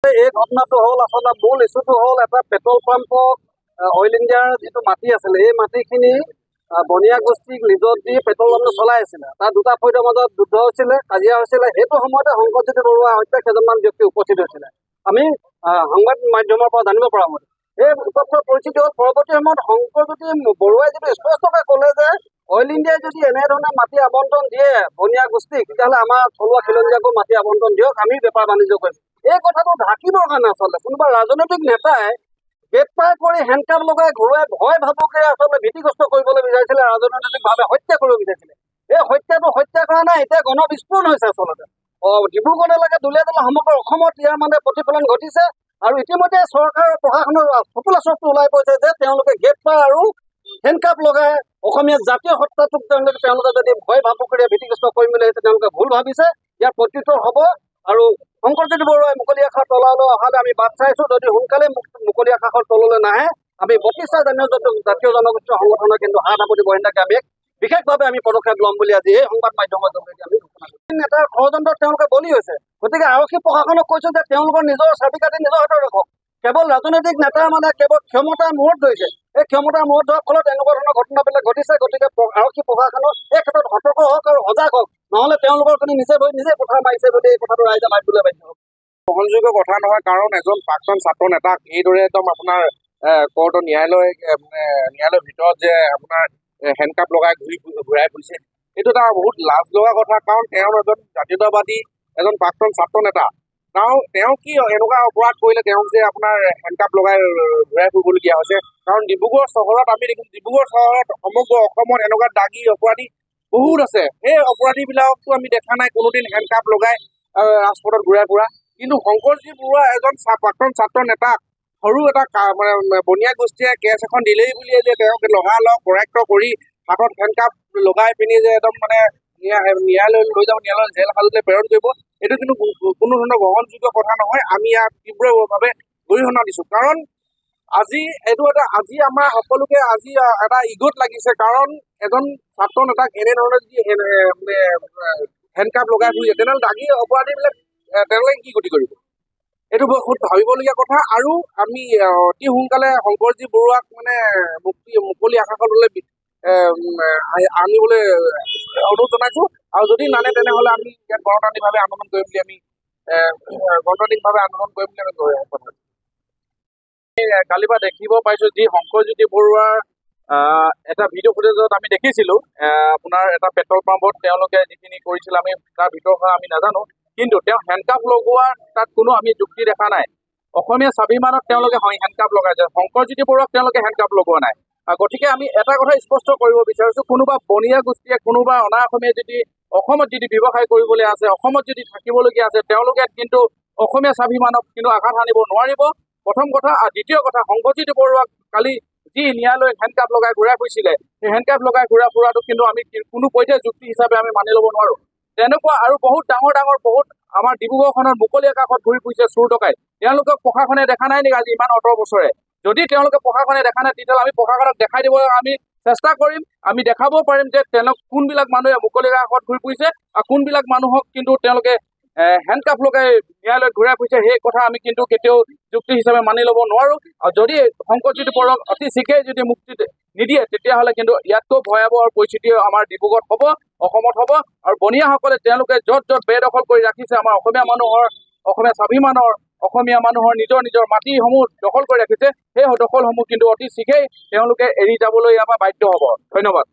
এই ঘটনাটো হ'ল আচলতে মূল ইছ্যুটো হ'ল এটা পেট্ৰল পাম্পক অইল ইণ্ডিয়াৰ যিটো মাটি আছিলে এই মাটিখিনি বনিয়া গোষ্ঠীক লিজত দি পেট্ৰল পাম্পটো চলাই আছিলে। তাৰ দুটা ফৈদৰ মাজত যুদ্ধ হৈছিলে, কাজিয়া হৈছিলে। সেইটো সময়তে শংকৰজ্যোতি বৰুৱা হত্যা কেইজনমান ব্যক্তি উপস্থিত হৈছিলে। আমি সংবাদ মাধ্যমৰ পৰা জানিব পৰা মতে এই তথ্যৰ পৰিস্থিতি হ'ল পৰৱৰ্তী সময়ত শংকৰজ্যোতি বৰুৱাই যিটো স্পষ্টকৈ ক'লে যে অইল ইণ্ডিয়াই যদি এনেধৰণে মাটি আবণ্টন দিয়ে বনিয়া গোষ্ঠীক, তেতিয়াহ'লে আমাৰ থলুৱা খিলঞ্জীয়াকো মাটি আবণ্টন দিয়ক, আমি বেপাৰ বাণিজ্য কৰিম। এই কথাটো ঢাকিবৰ কাৰণে আচলতে কোনোবা ৰাজনৈতিক নেতাই গ্ৰেপ্তাৰ কৰি হেণ্ডকাপ লগাই ঘূৰাই ভয় ভাবুকিৰে আচলতে ভীতিগ্ৰস্ত কৰিবলৈ বিচাৰিছিলে, ৰাজনৈতিকভাৱে হত্যা কৰিব বিচাৰিছিলে। এই হত্যাটো হত্যা কৰা নাই, এতিয়া গণবিস্ফোৰণ হৈছে আচলতে। ডিব্ৰুগড়লৈকে দুলীয়া দলে সমগ্ৰ অসমত ইয়াৰ মানে প্ৰতিফলন ঘটিছে। আৰু ইতিমধ্যে চৰকাৰ আৰু প্ৰশাসনৰ চকুলা চকু ওলাই পৰিছে যে তেওঁলোকে গ্ৰেপ্তাৰ আৰু হেণ্ডকাপ লগাই অসমীয়া জাতীয় সত্তাটোক তেওঁলোকে যদি ভয় ভাবুকিৰে ভীতিগ্ৰস্ত কৰিম বুলি আহিছে, তেওঁলোকে ভুল ভাবিছে। ইয়াৰ প্ৰত্যুত্তৰ হ'ব। আৰু শংকৰজ্যোতি বৰুৱাই মুকলি আকাশৰ তললৈ অহালৈ আমি বাট চাইছো। যদি সোনকালে মুকলি আকাশৰ তললৈ নাহে, আমি ৩২টা জাতীয় জনগোষ্ঠীয় সংগঠনৰ কিন্তু হাত সাৱটি বহিন্দাকে আমি বিশেষভাৱে আমি পদক্ষেপ ল'ম বুলি আজি এই সংবাদ মাধ্যমৰ জৰিয়তে আমি নেতাৰ ষড়যন্ত্ৰত তেওঁলোকে বলি হৈছে। গতিকে আৰক্ষী প্ৰশাসনক কৈছো যে তেওঁলোকৰ নিজৰ চাবিকাঠি নিজৰ হাতত ৰাখক। কেৱল ৰাজনৈতিক নেতাৰ মানে কেৱল ক্ষমতাৰ মূৰত ধৰিছে। এই ক্ষমতাৰ মূৰত ধৰাৰ ফলত এনেকুৱা ধৰণৰ ঘটনাবিলাক ঘটিছে। গতিকে আৰক্ষী প্ৰশাসনৰ এই ক্ষেত্ৰত সতৰ্ক হওক আৰু সজাগ হওক, নহ'লে তেওঁলোকৰ কোনো নিজে পথাৰ মাৰিছে বুলি এই কথাটো ৰাইজে মাতিবলৈ বাধ্য হ'ব। গ্ৰহণযোগ্য কথা নহয়, কাৰণ এজন প্ৰাক্তন ছাত্ৰ নেতাক এইদৰে একদম আপোনাৰ কোৰ্টৰ ন্যায়ালয়ৰ ভিতৰত যে আপোনাৰ হেণ্ডকাপ লগাই ঘূৰাই ফুৰিছে, এইটো এটা বহুত লাজ লগা কথা। কাৰণ তেওঁ এজন জাতীয়তাবাদী, এজন প্ৰাক্তন ছাত্ৰ নেতা। তেওঁ কি এনেকুৱা অপৰাধ কৰিলে তেওঁক যে আপোনাৰ হেণ্ডকাপ লগাই ঘূৰাই ফুৰিবলগীয়া হৈছে? কাৰণ ডিব্ৰুগড় চহৰত আমি দেখিছোঁ, ডিব্ৰুগড় চহৰত সমগ্ৰ অসমত এনেকুৱা দাগী অপৰাধী বহুত আছে। সেই অপৰাধীবিলাকতো আমি দেখা নাই কোনোদিন হেণ্ডকাপ লগাই ৰাজপথত ঘূৰাই ফুৰা। কিন্তু শংকৰজ্যোতি বৰুৱা এজন প্ৰাক্তন ছাত্ৰ নেতাক সৰু এটা মানে বনিয়া গোষ্ঠীয়ে কেছ এখন দিলেই বুলিয়ে যে তেওঁক লগালগ কৰায়ত্ব কৰি হাতত হেণ্ডকাপ লগাই পিনি যে একদম মানে ন্যায়ালয়লৈ লৈ যাব, ন্যায়ালয়ৰ জেল হাজতলৈ প্ৰেৰণ কৰিব, এইটো কিন্তু কোনো ধৰণৰ গ্ৰহণযোগ্য কথা নহয়। আমি ইয়াক তীব্ৰভাৱে গৰিহণা দিছোঁ। কাৰণ আজি আমাৰ সকলোকে আজি এটা ইগত লাগিছে। কাৰণ এজন ছাত্ৰ নেতাক এনেধৰণে যদি হেণ্ডকাপ লগাই ফুৰিছে, তেনেহ'লে দাগী অপৰাধীবিলাক তেওঁলোকে কি গতি কৰিব? এইটো বহুত ভাবিবলগীয়া কথা। আৰু আমি অতি সোনকালে শংকৰজ্যোতি বৰুৱাক মানে মুকলি আকাশলৈ আনিবলৈ অনুৰোধ জনাইছোঁ। আৰু যদি নানে তেনেহ'লে আমি ইয়াত গণতান্ত্ৰিকভাৱে আন্দোলন কৰিম বুলি আমি কালিৰ পৰা দেখিব পাইছোঁ যি শংকৰজ্যোতি বৰুৱাৰ এটা ভিডিঅ' ফুটেজত আমি দেখিছিলোঁ আপোনাৰ এটা পেট্ৰল পাম্পত তেওঁলোকে যিখিনি কৰিছিল, আমি তাৰ ভিতৰত আমি নাজানো। কিন্তু তেওঁ হেণ্ডকাপ লগোৱাৰ তাত কোনো আমি যুক্তি দেখা নাই। অসমীয়া স্বাভিমানত তেওঁলোকে হেণ্ডকাপ লগাইছে, শংকৰজ্যোতি বৰুৱাক তেওঁলোকে হেণ্ডকাপ লগোৱা নাই। গতিকে আমি এটা কথা স্পষ্ট কৰিব বিচাৰিছোঁ, কোনোবা বনিয়া গোষ্ঠীয়ে, কোনোবা অনা অসমীয়া যদি অসমত যদি ব্যৱসায় কৰিবলৈ আছে, অসমত যদি থাকিবলগীয়া আছে, তেওঁলোকে কিন্তু অসমীয়া স্বাভিমানক কিন্তু আঘাত সানিব নোৱাৰিব, প্ৰথম কথা। আৰু দ্বিতীয় কথা, শংকৰজ্যোতি বৰুৱাক কালি যি ন্যায়ালয়ত হেণ্ডকাপ লগাই ঘূৰাই ফুৰিছিলে, সেই হেণ্ডকাপ লগাই ঘূৰাই ফুৰাটো কিন্তু আমি কোনো পধ্যে যুক্তি হিচাপে আমি মানি ল'ব নোৱাৰোঁ। তেনেকুৱা আৰু বহুত ডাঙৰ বহুত আমাৰ ডিব্ৰুগড়খনৰ মুকলি আকাশত ঘূৰি ফুৰিছে চোৰ ডকাইত। তেওঁলোকক প্ৰশাসনে দেখা নাই নেকি আজি ইমান 18 বছৰে? যদি তেওঁলোকে প্ৰশাসনে দেখা নাই, তেতিয়াহ'লে আমি প্ৰশাসনক দেখাই দিব আমি চেষ্টা কৰিম। আমি দেখাব পাৰিম যে তেওঁলোক কোনবিলাক মানুহে মুকলি আকাশত ঘূৰি ফুৰিছে আৰু কোনবিলাক মানুহক কিন্তু তেওঁলোকে হেণ্ডকাপ লগাই ন্যায়ালয়ত ঘূৰাই ফুৰিছে। সেই কথা আমি কিন্তু কেতিয়াও যুক্তি হিচাপে মানি ল'ব নোৱাৰোঁ। আৰু যদি শংকৰজ্যোতি বৰুৱাক অতি শীঘ্ৰেই যদি মুক্তি নিদিয়ে, তেতিয়াহ'লে কিন্তু ইয়াতকৈ ভয়াৱহ পৰিস্থিতি আমাৰ ডিব্ৰুগড়ত হ'ব, অসমত হ'ব। আৰু বনিয়াসকলে তেওঁলোকে য'ত বেদখল কৰি ৰাখিছে আমাৰ অসমীয়া মানুহৰ, অসমীয়া স্বাভিমানৰ, অসমীয়া মানুহৰ নিজৰ মাটিসমূহ দখল কৰি ৰাখিছে, সেই দখলসমূহ কিন্তু অতি শীঘ্ৰেই তেওঁলোকে এৰি যাবলৈ আমাৰ বাধ্য হ'ব। ধন্যবাদ।